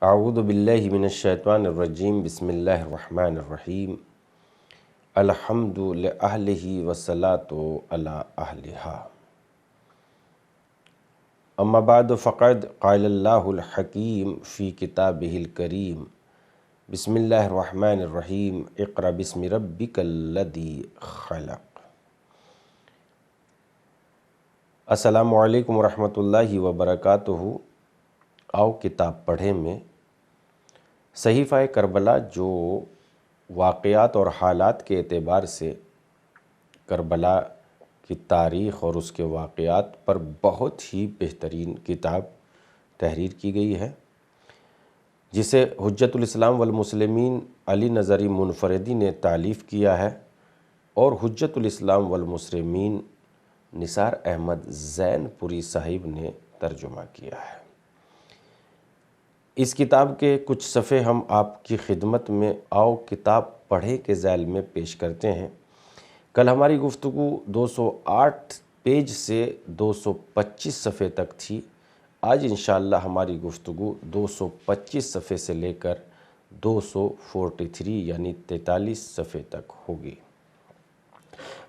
اعوذ باللہ من الشیطان الرجیم بسم اللہ الرحمن الرحیم الحمد لأہلہ والصلاۃ علی اہلہا اما بعد فقد قال اللہ الحکیم فی کتابہ الکریم بسم اللہ الرحمن الرحیم اقرأ بسم ربک الذی خلق۔ السلام علیکم ورحمۃ اللہ وبرکاتہ۔ آؤ کتاب پڑھیں میں صحیفہ کربلا، جو واقعات اور حالات کے اعتبار سے کربلا کی تاریخ اور اس کے واقعات پر بہت ہی بہترین کتاب تحریر کی گئی ہے، جسے حجت الاسلام والمسلمین علی نظری منفردی نے تالیف کیا ہے اور حجت الاسلام والمسلمین نثار احمد زین پوری صاحب نے ترجمہ کیا ہے۔ اس کتاب کے کچھ صفحے ہم آپ کی خدمت میں آؤ کتاب پڑھے کے ذیل میں پیش کرتے ہیں۔ کل ہماری گفتگو 208 پیج سے 225 صفحے تک تھی۔ آج انشاءاللہ ہماری گفتگو 225 صفحے سے لے کر 243 یعنی 43 صفحے تک ہوگی۔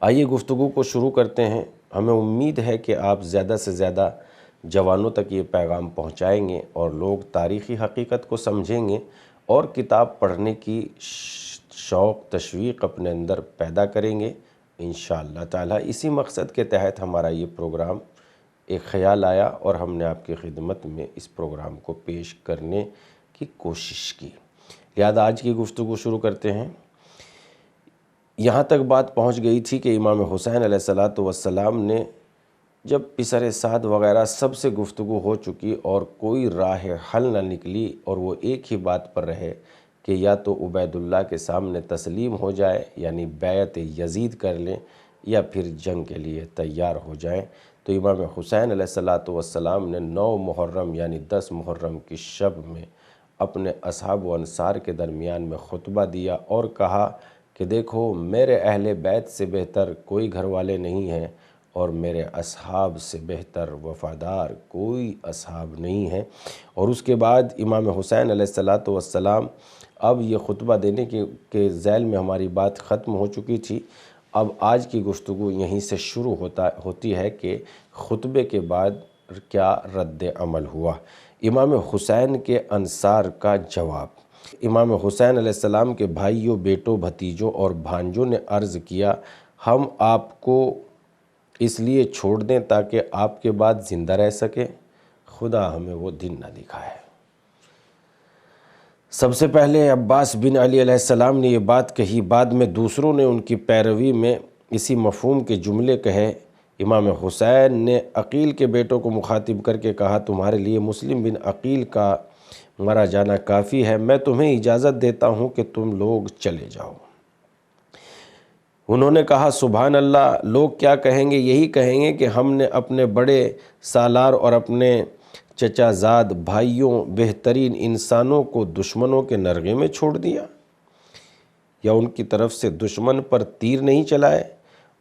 آئیے گفتگو کو شروع کرتے ہیں۔ ہمیں امید ہے کہ آپ زیادہ سے زیادہ جوانوں تک یہ پیغام پہنچائیں گے اور لوگ تاریخی حقیقت کو سمجھیں گے اور کتاب پڑھنے کی شوق تشویق اپنے اندر پیدا کریں گے انشاءاللہ تعالی۔ اسی مقصد کے تحت ہمارا یہ پروگرام ایک خیال آیا اور ہم نے آپ کی خدمت میں اس پروگرام کو پیش کرنے کی کوشش کی۔ لہذا آج کی گفتگو شروع کرتے ہیں۔ یہاں تک بات پہنچ گئی تھی کہ امام حسین علیہ السلام نے جب پسر سعد وغیرہ سب سے گفتگو ہو چکی اور کوئی راہ حل نہ نکلی اور وہ ایک ہی بات پر رہے کہ یا تو عبید اللہ کے سامنے تسلیم ہو جائے یعنی بیعت یزید کر لیں یا پھر جنگ کے لیے تیار ہو جائیں، تو امام حسین علیہ السلام نے 9 محرم یعنی 10 محرم کی شب میں اپنے اصحاب و انصار کے درمیان میں خطبہ دیا اور کہا کہ دیکھو، میرے اہل بیت سے بہتر کوئی گھر والے نہیں ہیں اور میرے اصحاب سے بہتر وفادار کوئی اصحاب نہیں ہیں۔ اور اس کے بعد امام حسین علیہ السلام، اب یہ خطبہ دینے کے ذیل میں ہماری بات ختم ہو چکی تھی۔ اب آج کی گفتگو یہیں سے شروع ہوتی ہے کہ خطبے کے بعد کیا رد عمل ہوا۔ امام حسین کے انصار کا جواب۔ امام حسین علیہ السلام کے بھائیوں، بیٹوں، بھتیجوں اور بھانجوں نے عرض کیا، ہم آپ کو اس لیے چھوڑ دیں تاکہ آپ کے بعد زندہ رہ سکیں؟ خدا ہمیں وہ دن نہ دکھائے۔ سب سے پہلے عباس بن علی علیہ السلام نے یہ بات کہی، بعد میں دوسروں نے ان کی پیروی میں اسی مفہوم کے جملے کہے۔ امام حسین نے عقیل کے بیٹوں کو مخاطب کر کے کہا، تمہارے لیے مسلم بن عقیل کا مرا جانا کافی ہے، میں تمہیں اجازت دیتا ہوں کہ تم لوگ چلے جاؤ۔ انہوں نے کہا، سبحان اللہ، لوگ کیا کہیں گے؟ یہی کہیں گے کہ ہم نے اپنے بڑے سالار اور اپنے چچا زاد بھائیوں، بہترین انسانوں کو دشمنوں کے نرغے میں چھوڑ دیا، یا ان کی طرف سے دشمن پر تیر نہیں چلائے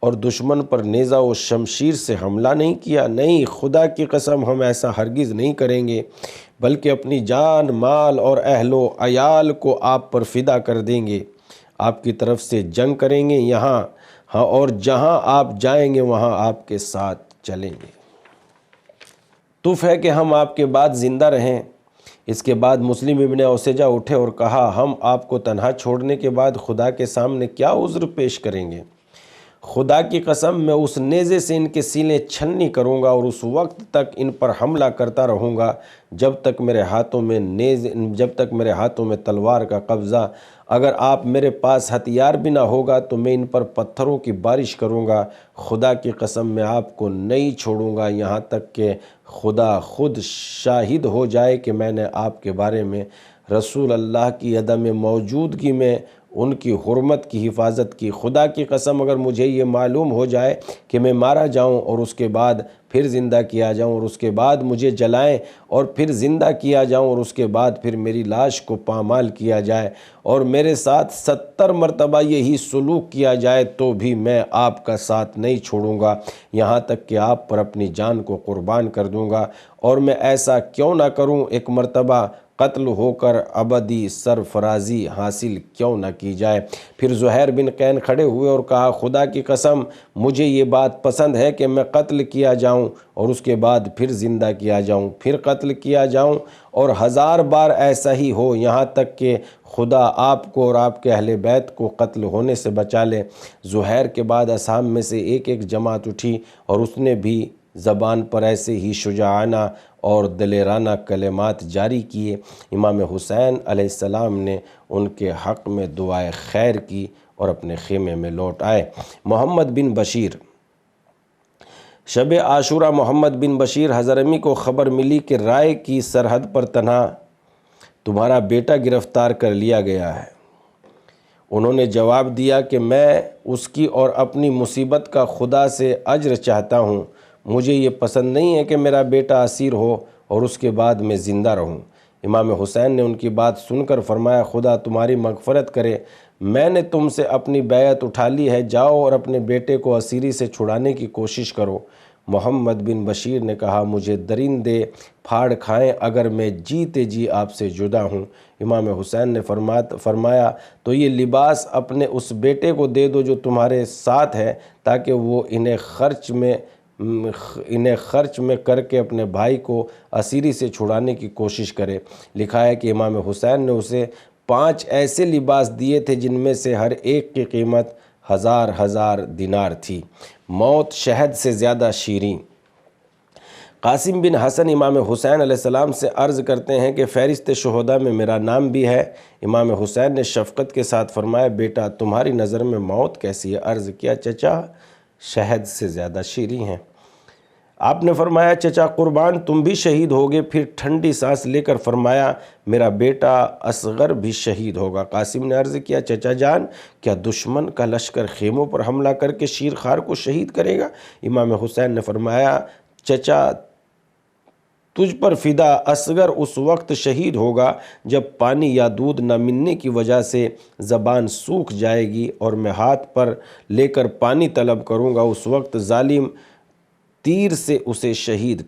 اور دشمن پر نیزہ و شمشیر سے حملہ نہیں کیا۔ نہیں، خدا کی قسم ہم ایسا ہرگز نہیں کریں گے، بلکہ اپنی جان، مال اور اہل و عیال کو آپ پر فدا کر دیں گے، آپ کی طرف سے جنگ کریں گے یہاں اور جہاں آپ جائیں گے وہاں آپ کے ساتھ چلیں گے۔ تف ہے کہ ہم آپ کے بعد زندہ رہیں۔ اس کے بعد مسلم ابن اوسجہ اٹھے اور کہا، ہم آپ کو تنہا چھوڑنے کے بعد خدا کے سامنے کیا عذر پیش کریں گے؟ خدا کی قسم میں اس نیزے سے ان کے سینے چھلنی کروں گا اور اس وقت تک ان پر حملہ کرتا رہوں گا جب تک میرے ہاتھوں میں تلوار کا قبضہ، اگر آپ میرے پاس ہتھیار بھی نہ ہوگا تو میں ان پر پتھروں کی بارش کروں گا۔ خدا کی قسم میں آپ کو نہیں چھوڑوں گا یہاں تک کہ خدا خود شاہد ہو جائے کہ میں نے آپ کے بارے میں رسول اللہ کی عدم موجودگی میں ان کی حرمت کی حفاظت کی۔ خدا کی قسم اگر مجھے یہ معلوم ہو جائے کہ میں مارا جاؤں اور اس کے بعد پھر زندہ کیا جاؤں اور اس کے بعد مجھے جلائیں اور پھر زندہ کیا جاؤں اور اس کے بعد پھر میری لاش کو پامال کیا جائے اور میرے ساتھ 70 مرتبہ یہی سلوک کیا جائے تو بھی میں آپ کا ساتھ نہیں چھوڑوں گا یہاں تک کہ آپ پر اپنی جان کو قربان کر دوں گا۔ اور میں ایسا کیوں نہ کروں، ایک مرتبہ قتل ہو کر ابدی سرفرازی حاصل کیوں نہ کی جائے۔ پھر زہیر بن قین کھڑے ہوئے اور کہا خدا کی قسم مجھے یہ بات پسند ہے کہ میں قتل کیا جاؤں اور اس کے بعد پھر زندہ کیا جاؤں، پھر قتل کیا جاؤں اور 1000 بار ایسا ہی ہو، یہاں تک کہ خدا آپ کو اور آپ کے اہل بیت کو قتل ہونے سے بچا لے۔ زہیر کے بعد اصحاب میں سے ایک ایک جماعت اٹھی اور اس نے بھی زبان پر ایسے ہی شجاعانہ اور دلیرانہ کلمات جاری کیے۔ امام حسین علیہ السلام نے ان کے حق میں دعائے خیر کی اور اپنے خیمے میں لوٹ آئے۔ محمد بن بشیر، شب عاشورہ محمد بن بشیر حضرمی کو خبر ملی کہ رائے کی سرحد پر تنہا تمہارا بیٹا گرفتار کر لیا گیا ہے۔ انہوں نے جواب دیا کہ میں اس کی اور اپنی مصیبت کا خدا سے اجر چاہتا ہوں، مجھے یہ پسند نہیں ہے کہ میرا بیٹا اسیر ہو اور اس کے بعد میں زندہ رہوں۔ امام حسین نے ان کی بات سن کر فرمایا خدا تمہاری مغفرت کرے، میں نے تم سے اپنی بیعت اٹھا لی ہے، جاؤ اور اپنے بیٹے کو اسیری سے چھڑانے کی کوشش کرو۔ محمد بن بشیر نے کہا مجھے درندے پھاڑ کھائیں اگر میں جیتے جی آپ سے جدا ہوں۔ امام حسین نے فرمایا تو یہ لباس اپنے اس بیٹے کو دے دو جو تمہارے ساتھ ہے تاکہ وہ انہیں خرچ میں کر کے اپنے بھائی کو اسیری سے چھڑانے کی کوشش کرے۔ لکھا ہے کہ امام حسین نے اسے 5 ایسے لباس دیے تھے جن میں سے ہر ایک کی قیمت 1000 دینار تھی۔ موت شہد سے زیادہ شیریں۔ قاسم بن حسن امام حسین علیہ السلام سے عرض کرتے ہیں کہ فہرست شہداء میں میرا نام بھی ہے۔ امام حسین نے شفقت کے ساتھ فرمایا بیٹا تمہاری نظر میں موت کیسی ہے؟ عرض کیا چچا شہد سے زیادہ شیریں ہیں۔ آپ نے فرمایا چچا قربان تم بھی شہید ہوگے۔ پھر ٹھنڈی سانس لے کر فرمایا میرا بیٹا اصغر بھی شہید ہوگا۔ قاسم نے عرض کیا چچا جان کیا دشمن کا لشکر خیموں پر حملہ کر کے شیرخوار کو شہید کرے گا؟ امام حسین نے فرمایا چچا تجھ پر فدا اصغر اس وقت شہید ہوگا جب پانی یا دودھ نہ ملنے کی وجہ سے زبان سوکھ جائے گی اور میں ہاتھ پر لے کر پانی طلب کروں گا، اس وقت ظالم تیر سے اسے شہید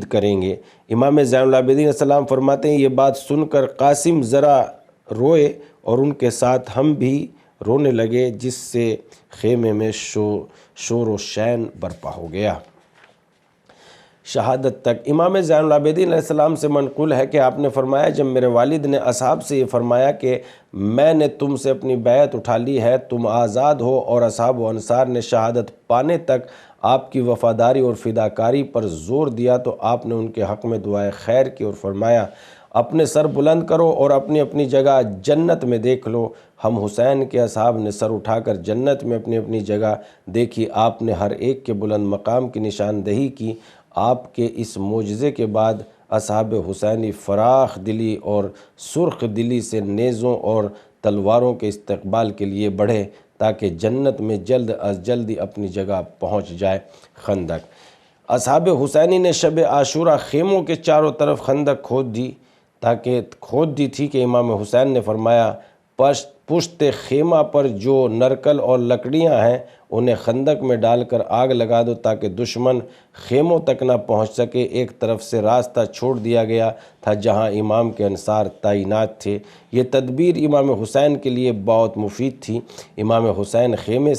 کریں گے۔ امام زین العابدین علیہ السلام فرماتے ہیں یہ بات سن کر قاسم ذرا روئے اور ان کے ساتھ ہم بھی رونے لگے جس سے خیمے میں شور و شین برپا ہو گیا۔ شہادت تک امام زین العابدین علیہ السلام سے منقول ہے کہ آپ نے فرمایا جب میرے والد نے اصحاب سے یہ فرمایا کہ میں نے تم سے اپنی بیعت اٹھا لی ہے، تم آزاد ہو، اور اصحاب و انصار نے شہادت پانے تک آپ کی وفاداری اور فداکاری پر زور دیا تو آپ نے ان کے حق میں دعائے خیر کی اور فرمایا اپنے سر بلند کرو اور اپنی اپنی جگہ جنت میں دیکھ لو۔ ہم حسین کے اصحاب نے سر اٹھا کر جنت میں اپنی اپنی جگہ دیکھی۔ آپ نے ہر ایک کے بلند مقام کی نشاندہی کی۔ آپ کے اس معجزے کے بعد اصحاب حسینی فراخ دلی اور سرخ دلی سے نیزوں اور تلواروں کے استقبال کے لیے بڑھے تاکہ جنت میں جلد از جلدی اپنی جگہ پہنچ جائے۔ خندق اصحاب حسینی نے شب عاشورہ خیموں کے چاروں طرف خندق کھود دی تھی کہ امام حسین نے فرمایا پشت خیمہ پر جو نرکل اور لکڑیاں ہیں انہیں خندق میں ڈال کر آگ لگا دو تاکہ دشمن خیموں تک نہ پہنچ سکے۔ ایک طرف سے راستہ چھوڑ دیا گیا تھا جہاں امام کے انصار تعینات تھے۔ یہ تدبیر امام حسین کے لیے بہت مفید تھی۔ امام حسین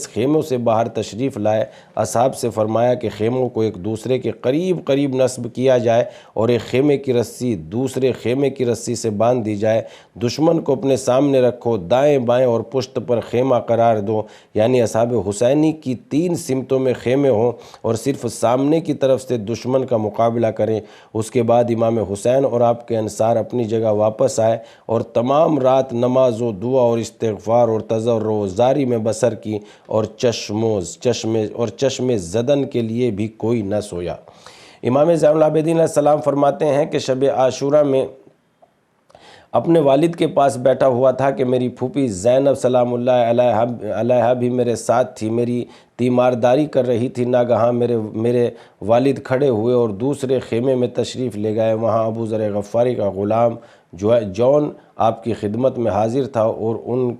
خیموں سے باہر تشریف لائے، اصحاب سے فرمایا کہ خیموں کو ایک دوسرے کے قریب نصب کیا جائے اور ایک خیمے کی رسی دوسرے خیمے کی رسی سے باندھ دی جائے۔ دشمن کو اپنے سامنے رکھو، دائیں بائیں اور پشت پر خیمہ قرار دو، یعنی اصحاب حسینی کی 3 سمتوں میں خیمے ہوں اور صرف سامنے کی طرف سے دشمن کا مقابلہ کریں۔ اس کے بعد امام حسین اور آپ کے انصار اپنی جگہ واپس آئے اور تمام رات نماز و دعا اور استغفار اور تضرع و زاری میں بسر کی اور چشم زدن کے لیے بھی کوئی نہ سویا۔ امام زین العابدین علیہ السلام فرماتے ہیں کہ شب عاشورہ میں اپنے والد کے پاس بیٹھا ہوا تھا کہ میری پھوپھی زینب سلام اللہ علیہا بھی میرے ساتھ تھی، میری تیمارداری کر رہی تھی۔ ناگہاں میرے والد کھڑے ہوئے اور دوسرے خیمے میں تشریف لے گئے۔ وہاں ابو ذر غفاری کا غلام جون آپ کی خدمت میں حاضر تھا اور ان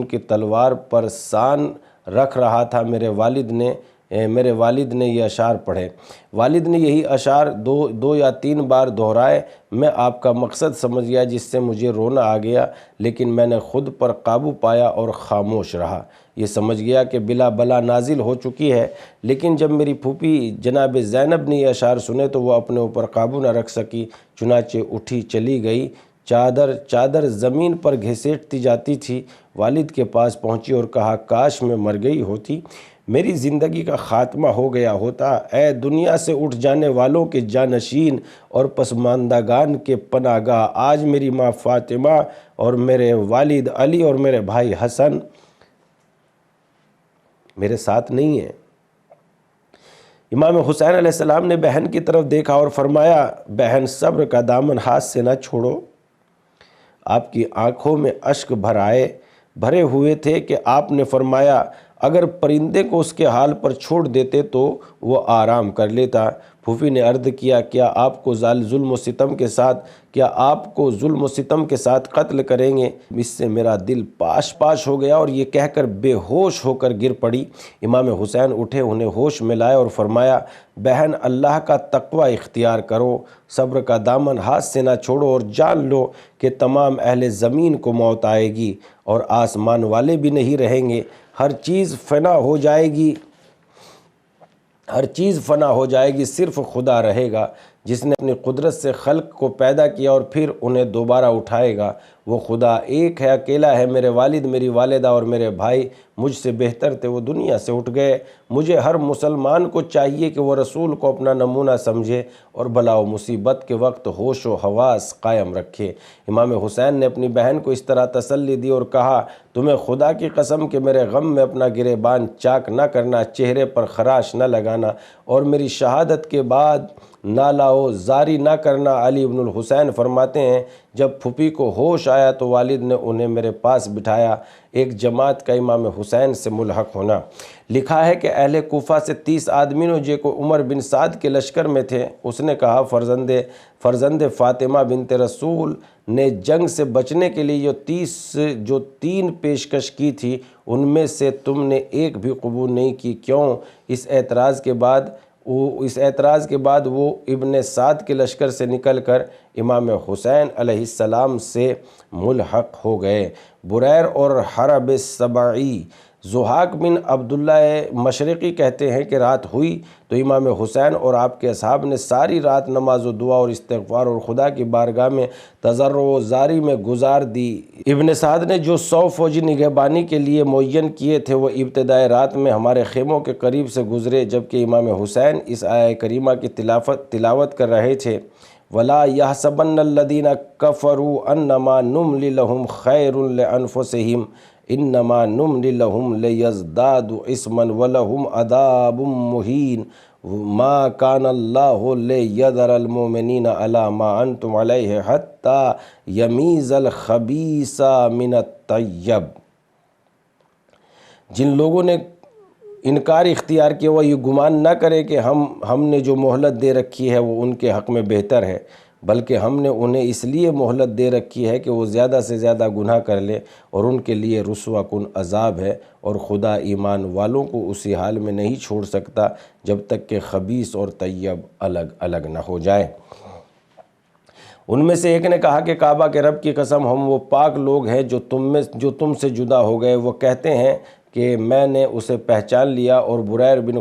کی تلوار پر سان رکھ رہا تھا۔ میرے والد نے میرے والد نے یہ اشعار پڑھے۔ والد نے یہی اشعار دو یا تین بار دہرائے۔ میں آپ کا مقصد سمجھ گیا جس سے مجھے رونا آ گیا، لیکن میں نے خود پر قابو پایا اور خاموش رہا۔ یہ سمجھ گیا کہ بلا بلا نازل ہو چکی ہے، لیکن جب میری پھوپھی جناب زینب نے یہ اشعار سنے تو وہ اپنے اوپر قابو نہ رکھ سکی، چنانچہ اٹھی چلی گئی۔ چادر زمین پر گھسیٹتی جاتی تھی۔ والد کے پاس پہنچی اور کہا، کاش میں مر گئی ہوتی، میری زندگی کا خاتمہ ہو گیا ہوتا۔ اے دنیا سے اٹھ جانے والوں کے جانشین اور پسماندگان کے پناہ گاہ، آج میری ماں فاطمہ اور میرے والد علی اور میرے بھائی حسن میرے ساتھ نہیں ہیں۔ امام حسین علیہ السلام نے بہن کی طرف دیکھا اور فرمایا، بہن صبر کا دامن ہاتھ سے نہ چھوڑو۔ آپ کی آنکھوں میں اشک بھرے ہوئے تھے کہ آپ نے فرمایا، اگر پرندے کو اس کے حال پر چھوڑ دیتے تو وہ آرام کر لیتا۔ پھوپھی نے عرض کیا، کیا آپ کو ظلم و ستم کے ساتھ قتل کریں گے؟ اس سے میرا دل پاش ہو گیا اور یہ کہہ کر بے ہوش ہو کر گر پڑی۔ امام حسین اٹھے، انہیں ہوش میں لائے اور فرمایا، بہن اللہ کا تقوی اختیار کرو، صبر کا دامن ہاتھ سے نہ چھوڑو اور جان لو کہ تمام اہل زمین کو موت آئے گی اور آسمان والے بھی نہیں رہیں گے۔ ہر چیز فنا ہو جائے گی، صرف خدا رہے گا، جس نے اپنی قدرت سے خلق کو پیدا کیا اور پھر انہیں دوبارہ اٹھائے گا۔ وہ خدا ایک ہے، اکیلا ہے۔ میرے والد، میری والدہ اور میرے بھائی مجھ سے بہتر تھے، وہ دنیا سے اٹھ گئے۔ مجھے ہر مسلمان کو چاہیے کہ وہ رسول کو اپنا نمونہ سمجھے اور بلا و مصیبت کے وقت ہوش و حواس قائم رکھے۔ امام حسین نے اپنی بہن کو اس طرح تسلی دی اور کہا، تمہیں خدا کی قسم کہ میرے غم میں اپنا گریبان چاک نہ کرنا، چہرے پر خراش نہ لگانا اور میری شہادت کے بعد نالہ و زاری نہ کرنا۔ علی بن الحسین فرماتے ہیں، جب پھوپھی کو ہوش آیا تو والد نے انہیں میرے پاس بٹھایا۔ ایک جماعت کا امام حسین سے ملحق ہونا۔ لکھا ہے کہ اہل کوفہ سے 30 آدمیوں جو کہ عمر بن سعد کے لشکر میں تھے، اس نے کہا، فرزند فاطمہ بنت رسول نے جنگ سے بچنے کے لیے جو 3 پیشکش کی تھی، ان میں سے تم نے ایک بھی قبول نہیں کی، کیوں؟ اس اعتراض کے بعد وہ ابن سعد کے لشکر سے نکل کر امام حسین علیہ السلام سے ملحق ہو گئے۔ بریر اور حرب سبعی، ضحاک بن عبداللہ مشرقی کہتے ہیں کہ رات ہوئی تو امام حسین اور آپ کے اصحاب نے ساری رات نماز و دعا اور استغفار اور خدا کی بارگاہ میں تضرع و زاری میں گزار دی۔ ابن سعد نے جو 100 فوجی نگہبانی کے لیے معین کیے تھے، وہ ابتدائے رات میں ہمارے خیموں کے قریب سے گزرے، جبکہ امام حسین اس آیہ کریمہ کی تلاوت کر رہے تھے، وَلَا يَحْسَبَنَّ الَّذِينَ كَفَرُوا أَنَّمَا نُمْلِي لَهُمْ خَيْرٌ لِأَنفُسِهِمْ إِنَّمَا نُمْلِي لَهُمْ لِيَزْدَادُوا إِثْمًا وَلَهُمْ عَذَابٌ مُهِينٌ مَا كَانَ اللَّهُ لِيَذَرَ الْمُؤْمِنِينَ عَلَى مَا أَنْتُمْ عَلَيْهِ حَتَّى يَمِيزَ الْخَبِيثَ مِنَ الطَّيِّبِ۔ جن لوگوں نے انکار اختیار کیا وہ یہ گمان نہ کرے کہ ہم نے جو مہلت دے رکھی ہے وہ ان کے حق میں بہتر ہے، بلکہ ہم نے انہیں اس لیے مہلت دے رکھی ہے کہ وہ زیادہ سے زیادہ گناہ کر لیں، اور ان کے لیے رسوا کن عذاب ہے، اور خدا ایمان والوں کو اسی حال میں نہیں چھوڑ سکتا جب تک کہ خبیث اور طیب الگ الگ نہ ہو جائے۔ ان میں سے ایک نے کہا کہ کعبہ کے رب کی قسم، ہم وہ پاک لوگ ہیں جو تم سے جدا ہو گئے۔ وہ کہتے ہیں کہ میں نے اسے پہچان لیا، اور بریر بن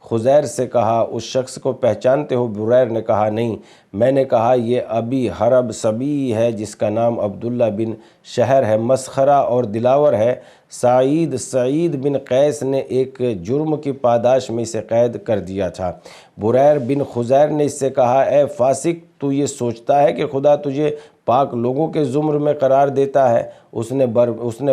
خزیر سے کہا، اس شخص کو پہچانتے ہو؟ بریر نے کہا، نہیں۔ میں نے کہا، یہ ابی حرب سبی ہے جس کا نام عبداللہ بن شہر ہے، مسخرہ اور دلاور ہے۔ سعید بن قیس نے ایک جرم کی پاداش میں اسے قید کر دیا تھا۔ بریر بن خزیر نے اس سے کہا، اے فاسق، تو یہ سوچتا ہے کہ خدا تجھے پاک لوگوں کے زمر میں قرار دیتا ہے؟ اس نے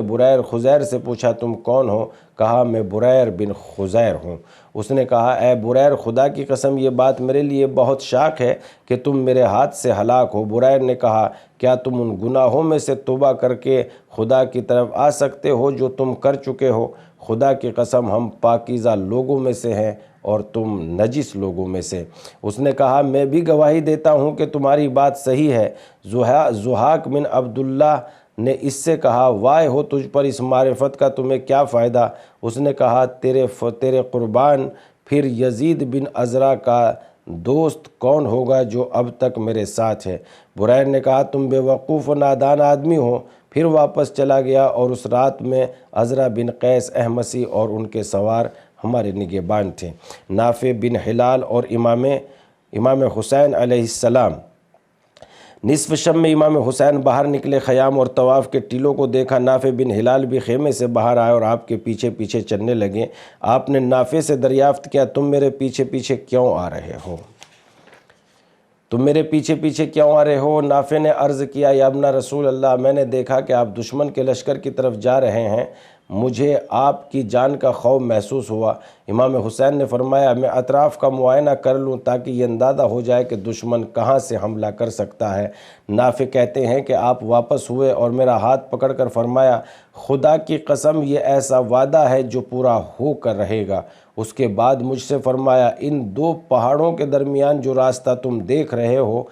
بریر خزیر سے پوچھا، تم کون ہو؟ کہا، میں بریر بن خزیر ہوں۔ اس نے کہا، اے بریر، خدا کی قسم یہ بات میرے لیے بہت شاق ہے کہ تم میرے ہاتھ سے ہلاک ہو۔ بریر نے کہا، کیا تم ان گناہوں میں سے توبہ کر کے خدا کی طرف آ سکتے ہو جو تم کر چکے ہو؟ خدا کی قسم ہم پاکیزہ لوگوں میں سے ہیں اور تم نجس لوگوں میں سے۔ اس نے کہا، میں بھی گواہی دیتا ہوں کہ تمہاری بات صحیح ہے۔ ضحاک بن عبداللہ نے اس سے کہا وائے ہو تجھ پر اس معرفت کا تمہیں کیا فائدہ؟ اس نے کہا تیرے قربان، پھر یزید بن عزرا کا دوست کون ہوگا جو اب تک میرے ساتھ ہے؟ بریر نے کہا تم بے وقوف و نادان آدمی ہو۔ پھر واپس چلا گیا اور اس رات میں عزرا بن قیس احمسی اور ان کے سوار ہمارے نگہبان تھے۔ نافع بن ہلال اور امام حسین علیہ السلام۔ نصف شب میں امام حسین باہر نکلے، خیام اور طواف کے ٹیلوں کو دیکھا۔ نافع بن ہلال بھی خیمے سے باہر آئے اور آپ کے پیچھے پیچھے چلنے لگے۔ آپ نے نافع سے دریافت کیا تم میرے پیچھے پیچھے کیوں آ رہے ہو؟ تم میرے پیچھے پیچھے کیوں آ رہے ہو؟ نافع نے عرض کیا یا ابن رسول اللہ، میں نے دیکھا کہ آپ دشمن کے لشکر کی طرف جا رہے ہیں، مجھے آپ کی جان کا خوف محسوس ہوا۔ امام حسین نے فرمایا میں اطراف کا معائنہ کر لوں تاکہ یہ اندازہ ہو جائے کہ دشمن کہاں سے حملہ کر سکتا ہے۔ نافع کہتے ہیں کہ آپ واپس ہوئے اور میرا ہاتھ پکڑ کر فرمایا خدا کی قسم یہ ایسا وعدہ ہے جو پورا ہو کر رہے گا۔ اس کے بعد مجھ سے فرمایا ان دو پہاڑوں کے درمیان جو راستہ تم دیکھ رہے ہو،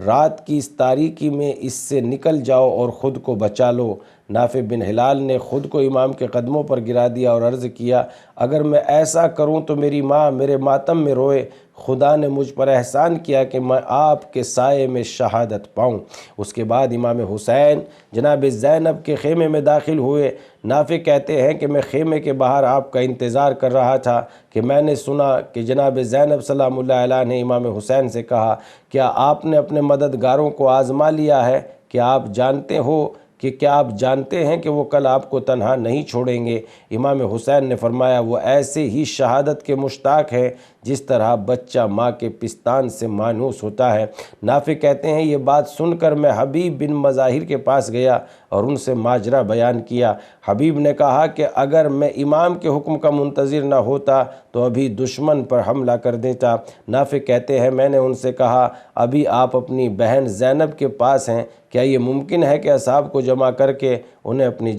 رات کی اس تاریکی میں اس سے نکل جاؤ اور خود کو بچا لو۔ نافع بن ہلال نے خود کو امام کے قدموں پر گرا دیا اور عرض کیا اگر میں ایسا کروں تو میری ماں میرے ماتم میں روئے۔ خدا نے مجھ پر احسان کیا کہ میں آپ کے سائے میں شہادت پاؤں۔ اس کے بعد امام حسین جناب زینب کے خیمے میں داخل ہوئے۔ نافع کہتے ہیں کہ میں خیمے کے باہر آپ کا انتظار کر رہا تھا کہ میں نے سنا کہ جناب زینب سلام اللہ علیہ نے امام حسین سے کہا کیا آپ نے اپنے مددگاروں کو آزما لیا ہے کہ آپ جانتے ہیں کہ وہ کل آپ کو تنہا نہیں چھوڑیں گے؟ امام حسین نے فرمایا وہ ایسے ہی شہادت کے مشتاق ہیں جس طرح بچہ ماں کے پستان سے مانوس ہوتا ہے۔ نافع کہتے ہیں یہ بات سن کر میں حبیب بن مظاہر کے پاس گیا اور ان سے ماجرا بیان کیا۔ حبیب نے کہا کہ اگر میں امام کے حکم کا منتظر نہ ہوتا تو ابھی دشمن پر حملہ کر دیتا۔ نافع کہتے ہیں میں نے ان سے کہا ابھی آپ اپنی بہن زینب کے پاس ہیں، کیا یہ ممکن ہے کہ اصحاب کو جمع کر کے انہیں اپنی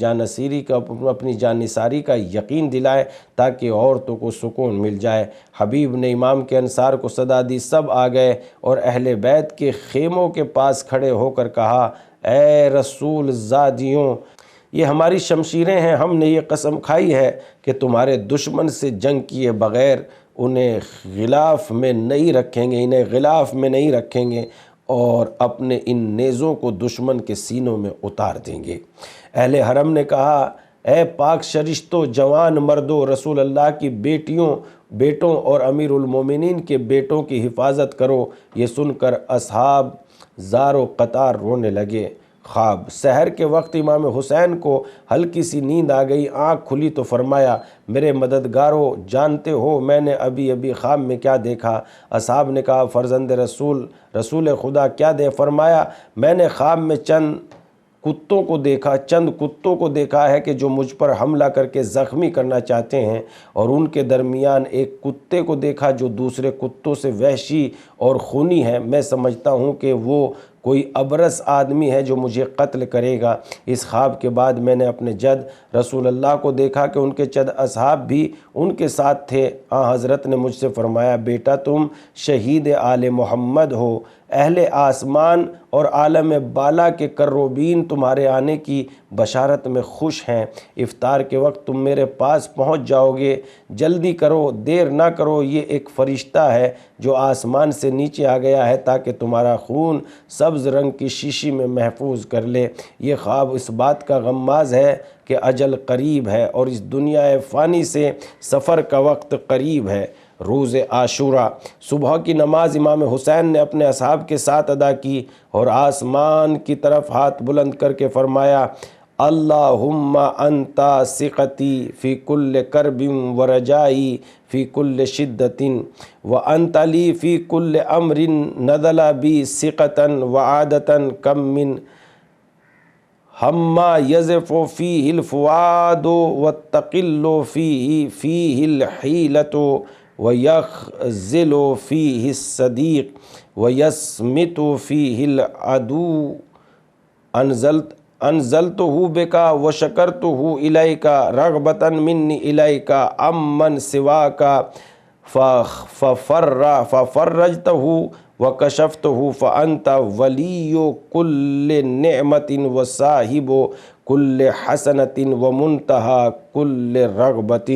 جانثاری کا یقین دلائے تاکہ عورتوں کو سکون مل جائے؟ حبیب نے امام کے انصار کو صدا دی، سب آ گئے اور اہل بیت کے خیموں کے پاس کھڑے ہو کر کہا اے رسول زادیوں، یہ ہماری شمشیریں ہیں، ہم نے یہ قسم کھائی ہے کہ تمہارے دشمن سے جنگ کیے بغیر انہیں غلاف میں نہیں رکھیں گے اور اپنے ان نیزوں کو دشمن کے سینوں میں اتار دیں گے۔ اہل حرم نے کہا اے پاک شرشتوں، جوان مردوں، رسول اللہ کی بیٹوں اور امیر المومنین کے بیٹوں کی حفاظت کرو۔ یہ سن کر اصحاب زار و قطار رونے لگے۔ خواب سحر کے وقت امام حسین کو ہلکی سی نیند آ گئی، آنکھ کھلی تو فرمایا میرے مددگاروں جانتے ہو میں نے ابھی خواب میں کیا دیکھا؟ اصحاب نے کہا فرزند رسول خدا کیا دے؟ فرمایا میں نے خواب میں چند کتوں کو دیکھا ہے کہ جو مجھ پر حملہ کر کے زخمی کرنا چاہتے ہیں، اور ان کے درمیان ایک کتے کو دیکھا جو دوسرے کتوں سے وحشی اور خونی ہے۔ میں سمجھتا ہوں کہ وہ کوئی ابرص آدمی ہے جو مجھے قتل کرے گا۔ اس خواب کے بعد میں نے اپنے جد رسول اللہ کو دیکھا کہ ان کے چند اصحاب بھی ان کے ساتھ تھے۔ حضرت نے مجھ سے فرمایا بیٹا تم شہید آل محمد ہو، اہل آسمان اور عالم بالا کے کروبین تمہارے آنے کی بشارت میں خوش ہیں۔ افطار کے وقت تم میرے پاس پہنچ جاؤ گے، جلدی کرو، دیر نہ کرو، یہ ایک فرشتہ ہے جو آسمان سے نیچے آ گیا ہے تاکہ تمہارا خون سبز رنگ کی شیشی میں محفوظ کر لے۔ یہ خواب اس بات کا غماز ہے کہ اجل قریب ہے اور اس دنیا فانی سے سفر کا وقت قریب ہے۔ روز عاشورہ صبح کی نماز امام حسین نے اپنے اصحاب کے ساتھ ادا کی اور آسمان کی طرف ہاتھ بلند کر کے فرمایا اللہم انت ثقتی فی کل کرب و رجائی فی کل شدت وانت لی فی کل امر نزل بی ثقتا وعادتا کم من ہما یزف فیہ الفؤاد وتقل فیہ الحیلۃ ویخذل فیہ الصدیق ویصمت فیہ العدو انزلتہ بکا وشکرتہ الیکا رغبتا منی الیکا عمن سواکا ففرجتہ وکشفتہ فانت ولی کل نعمت وصاحب کل حسنۃ ومنتہی کل رغبۃ۔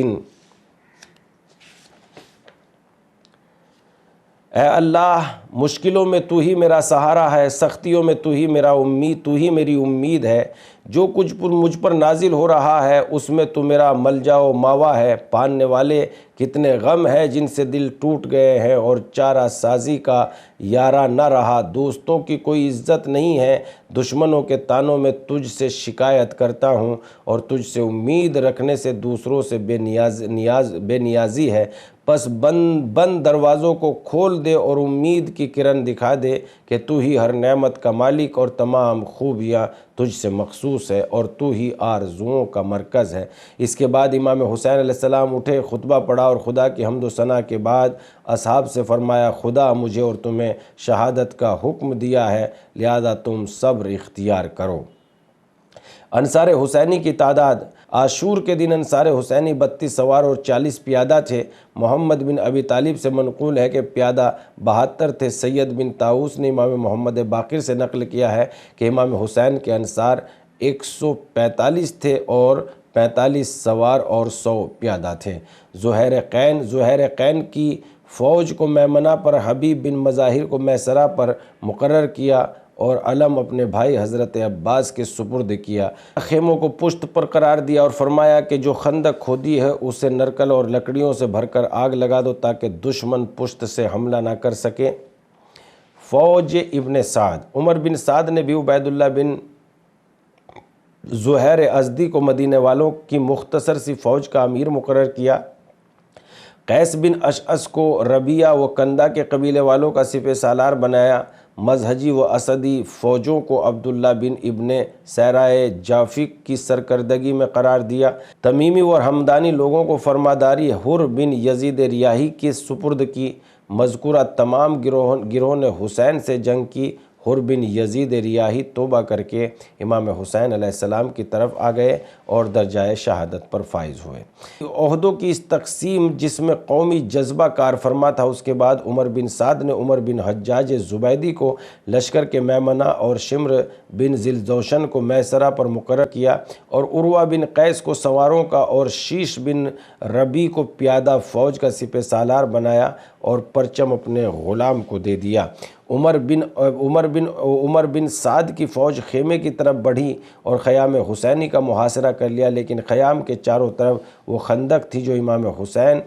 اے اللہ، مشکلوں میں تو ہی میرا سہارا ہے، سختیوں میں تو ہی میری امید ہے، جو کچھ مجھ پر نازل ہو رہا ہے اس میں تو میرا ملجا و ماوا ہے۔ پاننے والے کتنے غم ہے جن سے دل ٹوٹ گئے ہیں اور چارہ سازی کا یارہ نہ رہا، دوستوں کی کوئی عزت نہیں ہے، دشمنوں کے طعنوں میں تجھ سے شکایت کرتا ہوں، اور تجھ سے امید رکھنے سے دوسروں سے بے نیازی ہے۔ پس بند دروازوں کو کھول دے اور امید کی کرن دکھا دے کہ تو ہی ہر نعمت کا مالک اور تمام خوبیاں تجھ سے مخصوص ہے، اور تو ہی آرزوؤں کا مرکز ہے۔ اس کے بعد امام حسین علیہ السلام اٹھے، خطبہ پڑھا اور خدا کی حمد و ثنا کے بعد اصحاب سے فرمایا، خدا مجھے اور تمہیں شہادت کا حکم دیا ہے، لہذا تم صبر اختیار کرو۔ انصار حسینی کی تعداد: عاشور کے دن انصار حسینی 32 سوار اور 40 پیادہ تھے۔ محمد بن ابی طالب سے منقول ہے کہ پیادہ 72 تھے۔ سید بن طاؤس نے امام محمد باقر سے نقل کیا ہے کہ امام حسین کے انصار 145 تھے اور 45 سوار اور 100 پیادہ تھے۔ زہیر قین کی فوج کو میمنہ پر، حبیب بن مظاہر کو میسرہ پر مقرر کیا اور علم اپنے بھائی حضرت عباس کے سپرد کیا۔ خیموں کو پشت پر قرار دیا اور فرمایا کہ جو خندق کھودی ہے اسے نرکل اور لکڑیوں سے بھر کر آگ لگا دو تاکہ دشمن پشت سے حملہ نہ کر سکے۔ فوج ابن سعد: عمر بن سعد نے بھی عبید اللہ بن زہیر ازدی کو مدینے والوں کی مختصر سی فوج کا امیر مقرر کیا۔ قیس بن اشعث کو ربیہ و کندہ کے قبیلے والوں کا سپہ سالار بنایا۔ مزہجی و اسدی فوجوں کو عبداللہ بن ابن سیرائے جافق کی سرکردگی میں قرار دیا۔ تمیمی اور ہمدانی لوگوں کو فرمانداری حر بن یزید ریاحی کے سپرد کی۔ مذکورہ تمام گروہوں نے حسین سے جنگ کی۔ حر بن یزید ریاحی توبہ کر کے امام حسین علیہ السلام کی طرف آ گئے اور درجۂ شہادت پر فائز ہوئے۔ عہدوں کی اس تقسیم جس میں قومی جذبہ کار فرما تھا، اس کے بعد عمر بن سعد نے عمر بن حجاج زبیدی کو لشکر کے میمنہ اور شمر بن ذیلجوشن کو میسرہ پر مقرر کیا، اور عروہ بن قیس کو سواروں کا اور شیش بن ربی کو پیادہ فوج کا سپہ سالار بنایا اور پرچم اپنے غلام کو دے دیا۔ عمر بن سعد کی فوج خیمے کی طرف بڑھی اور خیام حسینی کا محاصرہ کر لیا، لیکن خیام کے چاروں طرف وہ خندق تھی جو امام حسین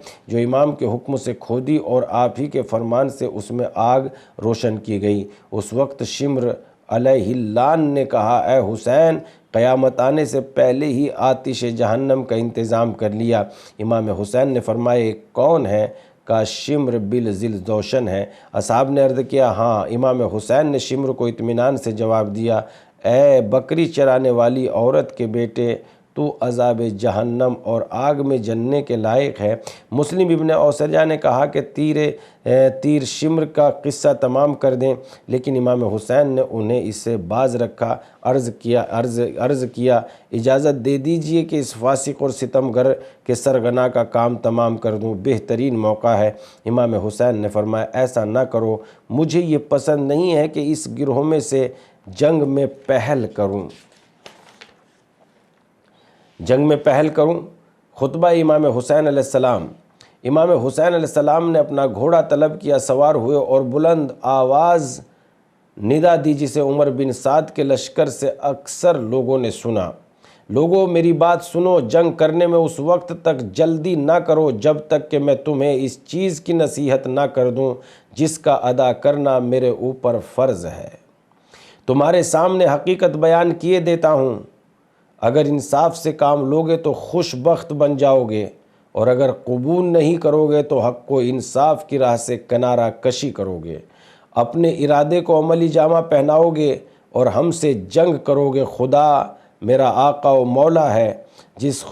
کے حکم سے کھودی اور آپ ہی کے فرمان سے اس میں آگ روشن کی گئی۔ اس وقت شمر علیہ اللعن نے کہا، اے حسین، قیامت آنے سے پہلے ہی آتش جہنم کا انتظام کر لیا۔ امام حسین نے فرمایا، کون ہے؟ کا شمر بن ذیلجوشن ہے۔ اصحاب نے عرض کیا، ہاں۔ امام حسین نے شمر کو اطمینان سے جواب دیا، اے بکری چرانے والی عورت کے بیٹے، تو عذاب جہنم اور آگ میں جلنے کے لائق ہے۔ مسلم ابن اوسجہ نے کہا کہ تیر شمر کا قصہ تمام کر دیں، لیکن امام حسین نے انہیں اس سے باز رکھا۔ عرض کیا اجازت دے دیجئے کہ اس فاسق اور ستمگر کے سرغنہ کا کام تمام کر دوں، بہترین موقع ہے۔ امام حسین نے فرمایا، ایسا نہ کرو، مجھے یہ پسند نہیں ہے کہ اس گروہ میں سے جنگ میں پہل کروں۔ خطبہ امام حسین علیہ السلام: امام حسین علیہ السلام نے اپنا گھوڑا طلب کیا، سوار ہوئے اور بلند آواز ندا دی جسے عمر بن سعد کے لشکر سے اکثر لوگوں نے سنا۔ لوگوں، میری بات سنو، جنگ کرنے میں اس وقت تک جلدی نہ کرو جب تک کہ میں تمہیں اس چیز کی نصیحت نہ کر دوں جس کا ادا کرنا میرے اوپر فرض ہے۔ تمہارے سامنے حقیقت بیان کیے دیتا ہوں، اگر انصاف سے کام لوگے تو خوش بخت بن جاؤ گے، اور اگر قبول نہیں کرو گے تو حق و انصاف کی راہ سے کنارہ کشی کرو گے، اپنے ارادے کو عملی جامہ پہناؤ گے اور ہم سے جنگ کرو گے۔ خدا میرا آقا و مولا ہے، جس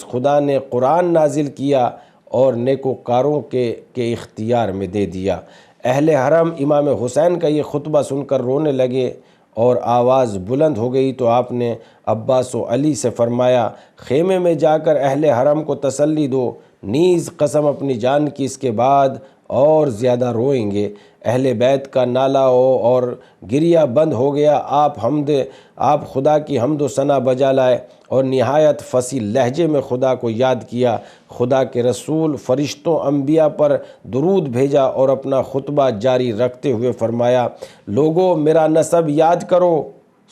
خدا نے قرآن نازل کیا اور نیکوکاروں کے اختیار میں دے دیا۔ اہل حرم امام حسین کا یہ خطبہ سن کر رونے لگے اور آواز بلند ہو گئی تو آپ نے عباس و علی سے فرمایا، خیمے میں جا کر اہل حرم کو تسلی دو، نیز قسم اپنی جان کی اس کے بعد اور زیادہ روئیں گے۔ اہل بیت کا نالا ہو اور گریہ بند ہو گیا۔ آپ خدا کی حمد و ثنا بجا لائے اور نہایت فصیح لہجے میں خدا کو یاد کیا۔ خدا کے رسول فرشتوں انبیاء پر درود بھیجا اور اپنا خطبہ جاری رکھتے ہوئے فرمایا، لوگو میرا نسب یاد کرو،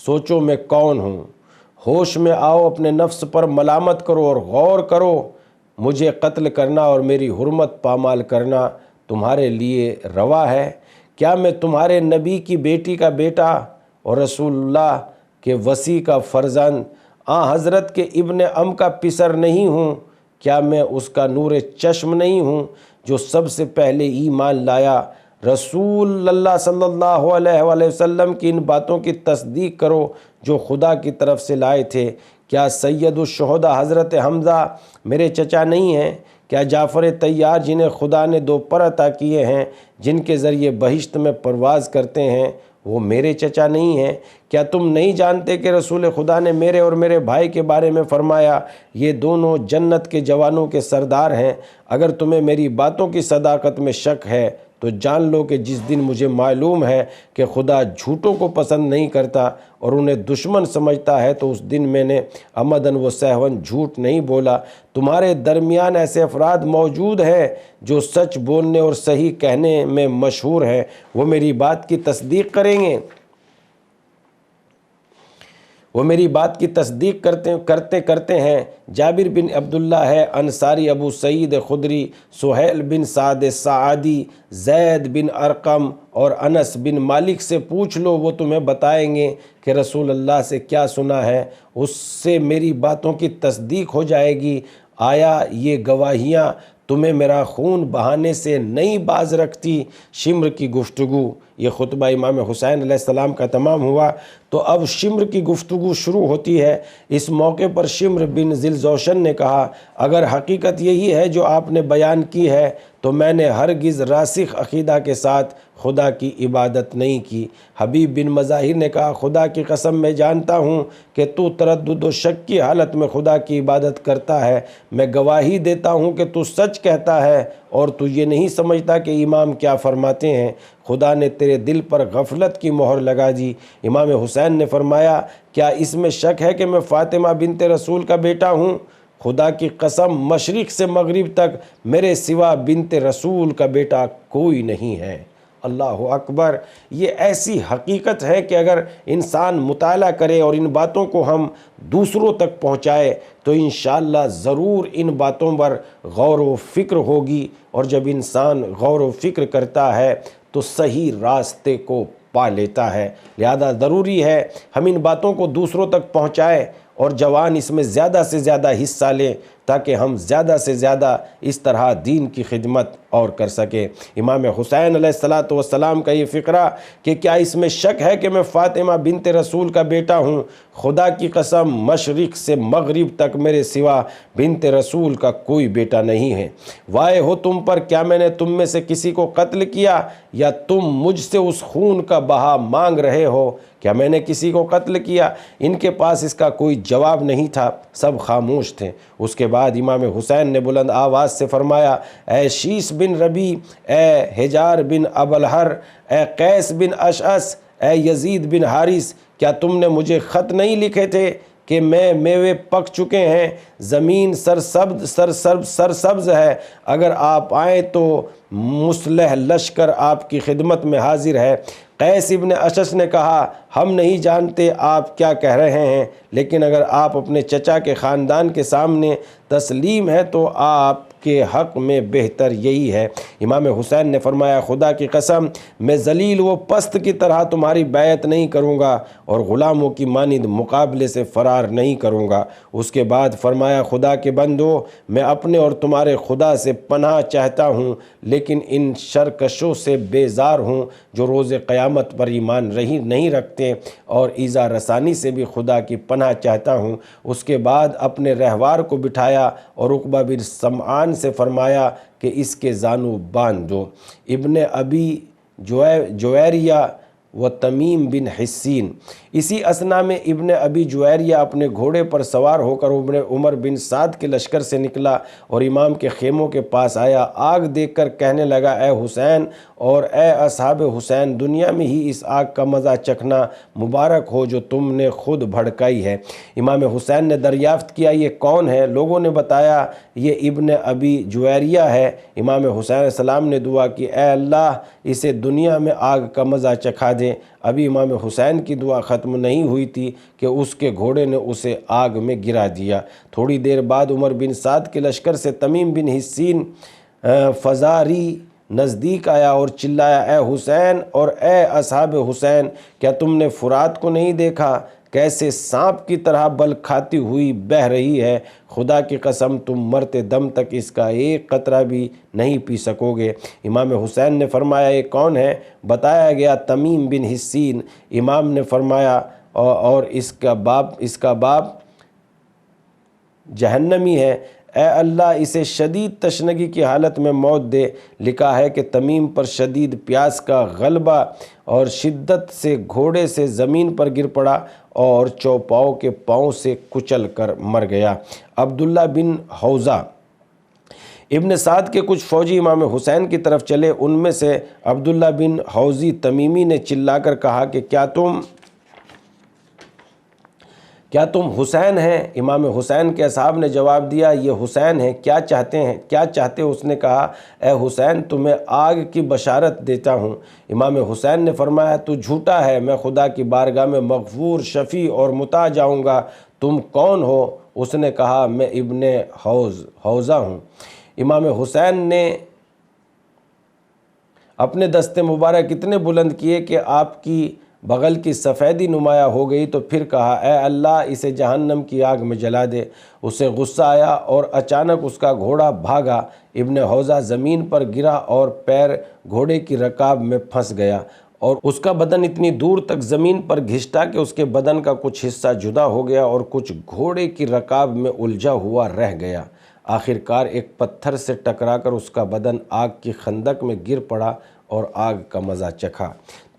سوچو میں کون ہوں، ہوش میں آؤ، اپنے نفس پر ملامت کرو اور غور کرو، مجھے قتل کرنا اور میری حرمت پامال کرنا تمہارے لیے روا ہے؟ کیا میں تمہارے نبی کی بیٹی کا بیٹا اور رسول اللہ کے وصی کا فرزند حضرت کے ابن ام کا پسر نہیں ہوں؟ کیا میں اس کا نور چشم نہیں ہوں جو سب سے پہلے ایمان لایا؟ رسول اللہ صلی اللہ علیہ وآلہ وسلم کی ان باتوں کی تصدیق کرو جو خدا کی طرف سے لائے تھے۔ کیا سید الشہداء حضرت حمزہ میرے چچا نہیں ہیں؟ کیا جعفر طیار جنہیں خدا نے 2 پر عطا کیے ہیں، جن کے ذریعے بہشت میں پرواز کرتے ہیں، وہ میرے چچا نہیں ہیں؟ کیا تم نہیں جانتے کہ رسول خدا نے میرے اور میرے بھائی کے بارے میں فرمایا، یہ دونوں جنت کے جوانوں کے سردار ہیں؟ اگر تمہیں میری باتوں کی صداقت میں شک ہے تو جان لو کہ جس دن مجھے معلوم ہے کہ خدا جھوٹوں کو پسند نہیں کرتا اور انہیں دشمن سمجھتا ہے، تو اس دن میں نے عمدن و سہون جھوٹ نہیں بولا۔ تمہارے درمیان ایسے افراد موجود ہیں جو سچ بولنے اور صحیح کہنے میں مشہور ہیں، وہ میری بات کی تصدیق کریں گے، وہ میری بات کی تصدیق کرتے ہیں۔ جابر بن عبداللہ ہے انصاری، ابو سعید خدری، سہیل بن سعد سعادی، زید بن ارقم اور انس بن مالک سے پوچھ لو، وہ تمہیں بتائیں گے کہ رسول اللہ سے کیا سنا ہے، اس سے میری باتوں کی تصدیق ہو جائے گی۔ آیا یہ گواہیاں تمہیں میرا خون بہانے سے نہیں باز رکھتی؟ شمر کی گفتگو، یہ خطبہ امام حسین علیہ السلام کا تمام ہوا، تو اب شمر کی گفتگو شروع ہوتی ہے۔ اس موقع پر شمر بن ذیلجوشن نے کہا، اگر حقیقت یہی ہے جو آپ نے بیان کی ہے تو میں نے ہرگز راسخ عقیدہ کے ساتھ خدا کی عبادت نہیں کی۔ حبیب بن مظاہر نے کہا، خدا کی قسم میں جانتا ہوں کہ تو تردد و شک کی حالت میں خدا کی عبادت کرتا ہے، میں گواہی دیتا ہوں کہ تو سچ کہتا ہے اور تو یہ نہیں سمجھتا کہ امام کیا فرماتے ہیں، خدا نے تیرے دل پر غفلت کی مہر لگا دی۔ امام حسین نے فرمایا، کیا اس میں شک ہے کہ میں فاطمہ بنت رسول کا بیٹا ہوں؟ خدا کی قسم مشرق سے مغرب تک میرے سوا بنت رسول کا بیٹا کوئی نہیں ہے۔ اللہ اکبر! یہ ایسی حقیقت ہے کہ اگر انسان مطالعہ کرے اور ان باتوں کو ہم دوسروں تک پہنچائے تو انشاءاللہ ضرور ان باتوں پر غور و فکر ہوگی، اور جب انسان غور و فکر کرتا ہے تو صحیح راستے کو پا لیتا ہے۔ لہذا ضروری ہے ہم ان باتوں کو دوسروں تک پہنچائیں اور جوان اس میں زیادہ سے زیادہ حصہ لیں تاکہ ہم زیادہ سے زیادہ اس طرح دین کی خدمت اور کر سکیں۔ امام حسین علیہ السلام کا یہ فقرہ کہ کیا اس میں شک ہے کہ میں فاطمہ بنت رسول کا بیٹا ہوں؟ خدا کی قسم مشرق سے مغرب تک میرے سوا بنت رسول کا کوئی بیٹا نہیں ہے۔ وائے ہو تم پر، کیا میں نے تم میں سے کسی کو قتل کیا یا تم مجھ سے اس خون کا بہا مانگ رہے ہو؟ کیا میں نے کسی کو قتل کیا؟ ان کے پاس اس کا کوئی جواب نہیں تھا، سب خاموش تھے۔ اس کے بعد امام حسین نے بلند آواز سے فرمایا، اے شیس بن ربی، اے حجار بن ابلہر، اے قیس بن اشعث، اے یزید بن حارث، کیا تم نے مجھے خط نہیں لکھے تھے کہ میوے پک چکے ہیں، زمین سرسبز ہے، اگر آپ آئیں تو مسلح لشکر آپ کی خدمت میں حاضر ہے۔ قیس ابن اشعث نے کہا، ہم نہیں جانتے آپ کیا کہہ رہے ہیں، لیکن اگر آپ اپنے چچا کے خاندان کے سامنے تسلیم ہے تو آپ کے حق میں بہتر یہی ہے۔ امام حسین نے فرمایا، خدا کی قسم میں ذلیل و پست کی طرح تمہاری بیعت نہیں کروں گا اور غلاموں کی مانند مقابلے سے فرار نہیں کروں گا۔ اس کے بعد فرمایا، خدا کے بندو، میں اپنے اور تمہارے خدا سے پناہ چاہتا ہوں، لیکن ان شرکشوں سے بیزار ہوں جو روز قیامت پر ایمان نہیں رکھتے، اور ایذا رسانی سے بھی خدا کی پناہ چاہتا ہوں۔ اس کے بعد اپنے رہوار کو بٹھایا اور عقبہ بن سمعان سے فرمایا کہ اس کے زانو باندھ دو۔ ابن ابی جویریہ و تمیم بن حسین۔ اسی اثنا میں ابن ابی جویریہ اپنے گھوڑے پر سوار ہو کر عمر بن سعد کے لشکر سے نکلا اور امام کے خیموں کے پاس آیا۔ آگ دیکھ کر کہنے لگا، اے حسین اور اے اصحاب حسین، دنیا میں ہی اس آگ کا مزہ چکھنا، مبارک ہو جو تم نے خود بھڑکائی ہے۔ امام حسین نے دریافت کیا، یہ کون ہے؟ لوگوں نے بتایا یہ ابن ابی جویریہ ہے۔ امام حسین علیہ السلام نے دعا کی، اے اللہ اسے دنیا میں آگ کا مزہ چکھا دے۔ ابھی امام حسین کی دعا ختم نہیں ہوئی تھی کہ اس کے گھوڑے نے اسے آگ میں گرا دیا۔ تھوڑی دیر بعد عمر بن سعد کے لشکر سے تمیم بن حسین فزاری نزدیک آیا اور چلایا، اے حسین اور اے اصحاب حسین، کیا تم نے فرات کو نہیں دیکھا؟ کیسے سانپ کی طرح بل کھاتی ہوئی بہہ رہی ہے۔ خدا کی قسم تم مرتے دم تک اس کا ایک قطرہ بھی نہیں پی سکو گے۔ امام حسین نے فرمایا، یہ کون ہے؟ بتایا گیا تمیم بن حسین۔ امام نے فرمایا، اور اس کا باپ جہنمی ہے، اے اللہ اسے شدید تشنگی کی حالت میں موت دے۔ لکھا ہے کہ تمیم پر شدید پیاس کا غلبہ اور شدت سے گھوڑے سے زمین پر گر پڑا اور چوپاؤں کے پاؤں سے کچل کر مر گیا۔ عبداللہ بن حوزہ ابن سعد کے کچھ فوجی امام حسین کی طرف چلے۔ ان میں سے عبداللہ بن حوزی تمیمی نے چلا کر کہا کہ کیا تم حسین ہیں؟ امام حسین کے اصحاب نے جواب دیا، یہ حسین ہیں، کیا چاہتے؟ اس نے کہا، اے حسین تمہیں آگ کی بشارت دیتا ہوں۔ امام حسین نے فرمایا، تو جھوٹا ہے، میں خدا کی بارگاہ میں مغفور، شفیع اور مطاع جاؤں گا۔ تم کون ہو؟ اس نے کہا، میں ابن حوزہ ہوں۔ امام حسین نے اپنے دست مبارک اتنے بلند کیے کہ آپ کی بغل کی سفیدی نمایاں ہو گئی، تو پھر کہا، اے اللہ اسے جہنم کی آگ میں جلا دے۔ اسے غصہ آیا اور اچانک اس کا گھوڑا بھاگا۔ ابن حوزہ زمین پر گرا اور پیر گھوڑے کی رکاب میں پھنس گیا اور اس کا بدن اتنی دور تک زمین پر گھسٹا کہ اس کے بدن کا کچھ حصہ جدا ہو گیا اور کچھ گھوڑے کی رکاب میں الجھا ہوا رہ گیا۔ آخر کار ایک پتھر سے ٹکرا کر اس کا بدن آگ کی خندق میں گر پڑا اور آگ کا مزہ چکھا۔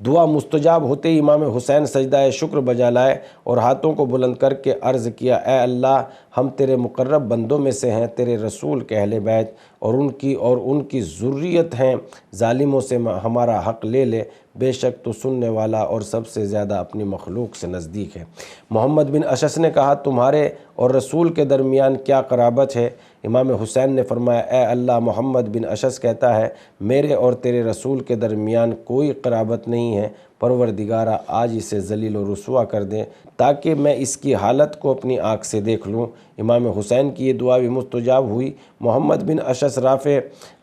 دعا مستجاب ہوتے ہی امام حسین سجدہ شکر بجا لائے اور ہاتھوں کو بلند کر کے عرض کیا، اے اللہ ہم تیرے مقرب بندوں میں سے ہیں، تیرے رسول کے اہل بیت اور ان کی ذریت ہیں، ظالموں سے ہمارا حق لے لے، بے شک تو سننے والا اور سب سے زیادہ اپنی مخلوق سے نزدیک ہے۔ محمد بن اشعث نے کہا، تمہارے اور رسول کے درمیان کیا قرابت ہے؟ امام حسین نے فرمایا، اے اللہ محمد بن اشعث کہتا ہے، میرے اور تیرے رسول کے درمیان کوئی قرابت نہیں ہے، پروردگارا آج اسے ذلیل و رسوا کر دے تاکہ میں اس کی حالت کو اپنی آنکھ سے دیکھ لوں۔ امام حسین کی یہ دعا بھی مستجاب ہوئی۔ محمد بن اشعث رافع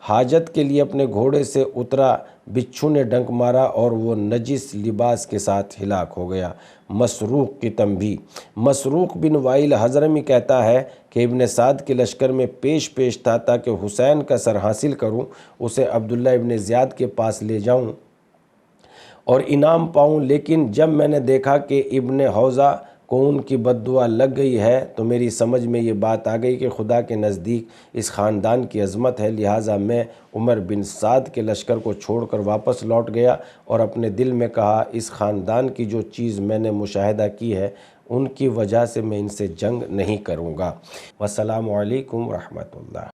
حاجت کے لیے اپنے گھوڑے سے اترا، بچھو نے ڈنک مارا اور وہ نجس لباس کے ساتھ ہلاک ہو گیا۔ مسروق کی تنبیہ۔ مسروق بن وائل حضرمی کہتا ہے کہ ابن سعد کے لشکر میں پیش تھا تاکہ حسین کا سر حاصل کروں، اسے عبداللہ ابن زیاد کے پاس لے جاؤں اور انعام پاؤں، لیکن جب میں نے دیکھا کہ ابن حوزہ کو ان کی بد دعا لگ گئی ہے تو میری سمجھ میں یہ بات آ گئی کہ خدا کے نزدیک اس خاندان کی عظمت ہے، لہٰذا میں عمر بن سعد کے لشکر کو چھوڑ کر واپس لوٹ گیا اور اپنے دل میں کہا، اس خاندان کی جو چیز میں نے مشاہدہ کی ہے ان کی وجہ سے میں ان سے جنگ نہیں کروں گا۔ والسلام علیکم ورحمۃ اللہ۔